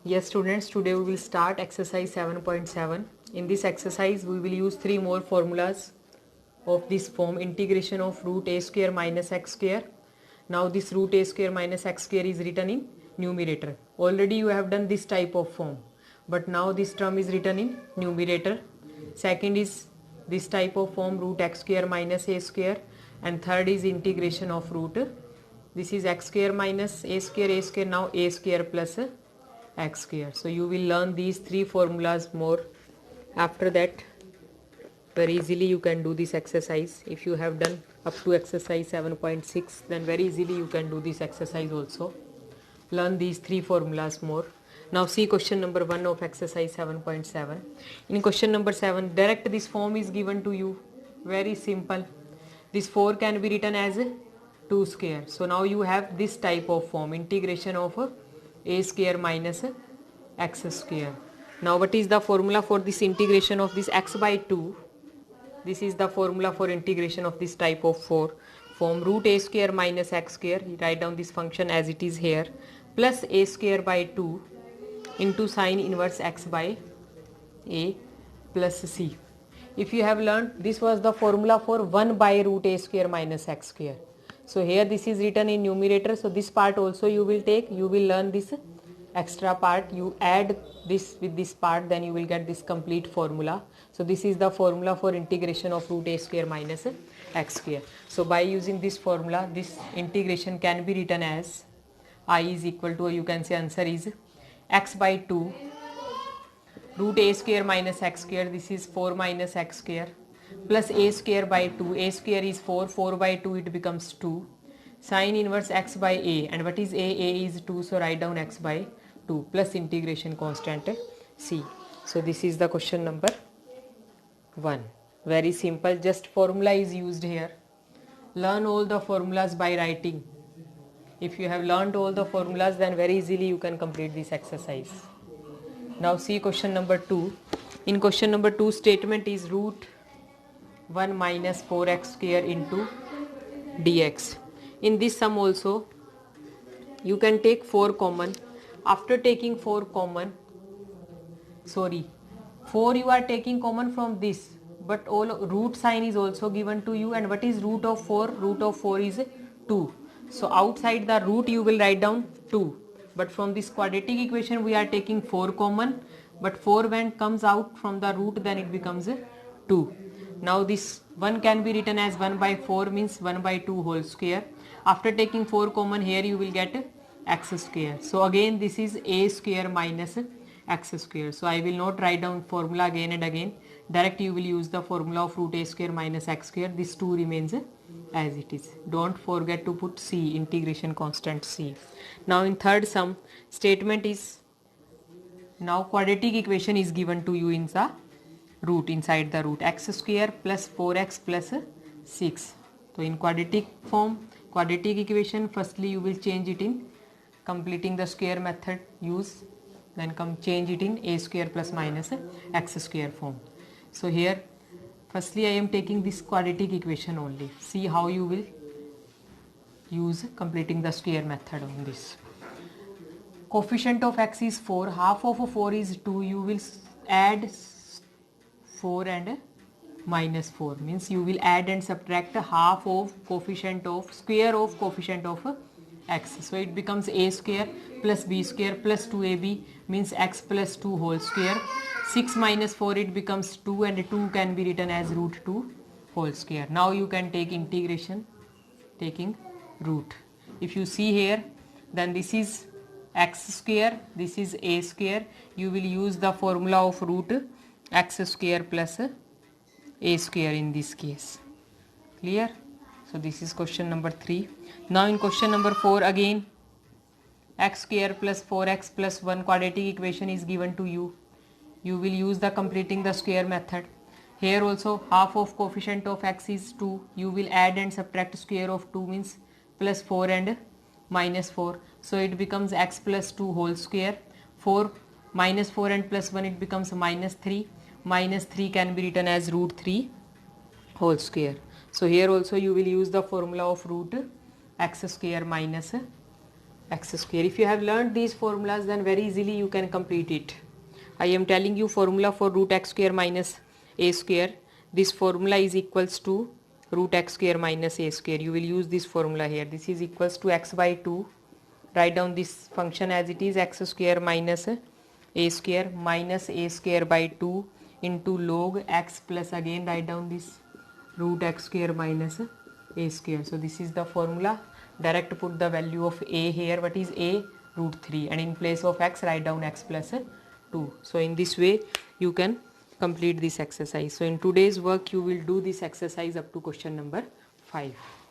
Yes students, today we will start exercise 7.7. In this exercise we will use three more formulas of this form: integration of root a square minus x square. Now this root a square minus x square is written in numerator. Already you have done this type of form, but now this term is written in numerator. Second is this type of form, root x square minus a square, and third is integration of root. This is x square minus a square, now a square plus x square. So you will learn these three formulas more. After that, very easily you can do this exercise. If you have done up to exercise 7.6, then very easily you can do this exercise also. Learn these three formulas more. Now see question number 1 of exercise 7.7. In question number 7, direct this form is given to you. Very simple. This 4 can be written as 2 square. So now you have this type of form, integration of a square minus x square. Now what is the formula for this integration of this x by 2? This is the formula for integration of this type of form, root a square minus x square. Write down this function as it is here, plus a square by 2 into sine inverse x by a plus c. If you have learned, this was the formula for 1 by root a square minus x square. So here this is written in numerator, so this part also you will take. You will learn this extra part, you add this with this part, then you will get this complete formula. So this is the formula for integration of root a square minus x square. So by using this formula, this integration can be written as I is equal to, you can say answer is x by 2 root a square minus x square, this is 4 minus x square, plus a square by 2, a square is 4, 4 by 2 it becomes 2, sine inverse x by a, and what is a is 2, so write down x by 2 plus integration constant c. So this is the question number 1. Very simple, just formula is used here. Learn all the formulas by writing. If you have learned all the formulas, then very easily you can complete this exercise. Now see question number 2. In question number 2, statement is root 1 minus 4x square into dx. In this sum also you can take 4 common. After taking 4 common, 4 you are taking common from this, but all root sign is also given to you. And what is root of 4? Root of 4 is 2. So outside the root you will write down 2. But from this quadratic equation we are taking 4 common, but 4 when comes out from the root, then it becomes 2. Now this 1 can be written as 1 by 4, means 1 by 2 whole square. After taking 4 common, here you will get x square. So again this is a square minus x square. So I will not write down formula again and again. Direct you will use the formula of root a square minus x square. This 2 remains as it is. Don't forget to put c, integration constant c. Now in third sum, statement is, now quadratic equation is given to you in the root, inside the root, x square plus 4x plus 6. So in quadratic form, quadratic equation, firstly you will change it in completing the square method use, then come change it in a square plus minus x square form. So here firstly I am taking this quadratic equation only. See how you will use completing the square method on this. Coefficient of x is 4, half of 4 is 2, you will add 4 and minus 4, means you will add and subtract half of coefficient of square of coefficient of x. So it becomes a square plus b square plus 2ab, means x plus 2 whole square. 6 minus 4 it becomes 2, and 2 can be written as root 2 whole square. Now you can take integration taking root. If you see here, then this is x square, this is a square. You will use the formula of root x square plus a square in this case. Clear? So this is question number 3. Now in question number 4, again x square plus 4x plus 1 quadratic equation is given to you. You will use the completing the square method. Here also half of coefficient of x is 2. You will add and subtract square of 2, means plus 4 and minus 4. So it becomes x plus 2 whole square. 4 minus 4 and plus 1 it becomes minus 3. Minus 3 can be written as root 3 whole square. So here also you will use the formula of root x square minus x square. If you have learned these formulas, then very easily you can complete it. I am telling you formula for root x square minus a square. This formula is equals to root x square minus a square. You will use this formula here. This is equals to x by 2. Write down this function as it is, x square minus a square by 2 into log x plus, again write down this root x square minus a square. So this is the formula. Direct put the value of a here. What is a? Root 3, and in place of x write down x plus 2. So in this way you can complete this exercise. So in today's work you will do this exercise up to question number 5.